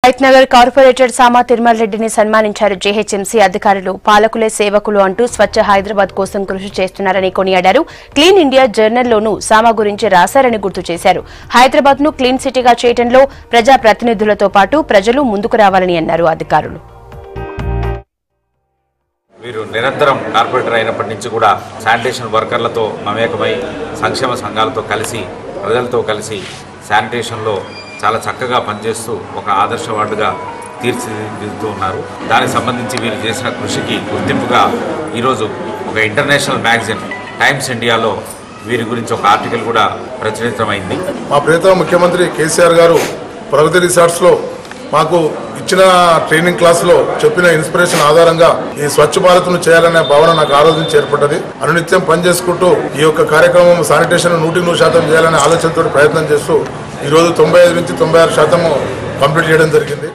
Hayathnagar corporator సామా తిరుమల్ రెడ్డిని సన్మానించారు GHMC అధికారులు. పాలకులే సేవకులు అంటూ స్వచ్ఛ హైదరాబాద్ కోసం కృషి చేస్తున్నారని కొనియాడారు. క్లీన్ ఇండియా జర్నల్లోనూ సామా గురించి రాశారని గుర్తు చేశారు. హైదరాబాద్ ను క్లీన్ సిటీగా చేయడంలో ప్రజా ప్రతినిధులతో పాటు ప్రజలు ముందుకు రావాలని అన్నారు అధికారులు. వీరు నిరంతరం కార్పొరేటర్ అయినప్పటి నుంచి కూడా శానిటేషన్ వర్కర్లతో మమేకమై సంక్షేమ సంఘాలతో కలిసి ప్రజలతో కలిసి శానిటేషన్లో చాలా చక్కగా పనిచేస్తూ ఒక ఆదర్శ వార్డుగా తీర్చిదిద్దుతూ ఉన్నారు. దానికి సంబంధించి వీరు చేసిన కృషికి గుర్తింపుగా ఈరోజు ఒక ఇంటర్నేషనల్ మ్యాగజైన్ టైమ్స్ ఇండియాలో వీరి గురించి ఒక ఆర్టికల్ కూడా ప్రచురితమైంది. మా ప్రియతమ ముఖ్యమంత్రి కేసీఆర్ గారు ప్రగతి రిసార్ట్స్లో మాకు ఇచ్చిన ట్రైనింగ్ క్లాస్లో చెప్పిన ఇన్స్పిరేషన్ ఆధారంగా ఈ స్వచ్ఛ భారత్ను చేయాలనే భావన నాకు ఆ రోజు నుంచి ఏర్పడ్డది. అనునిత్యం పనిచేసుకుంటూ ఈ యొక్క కార్యక్రమం శానిటేషన్ 100% చేయాలనే ఆలోచనతో ప్రయత్నం చేస్తూ ఈరోజు 95 నుంచి 96% కంప్లీట్ చేయడం జరిగింది.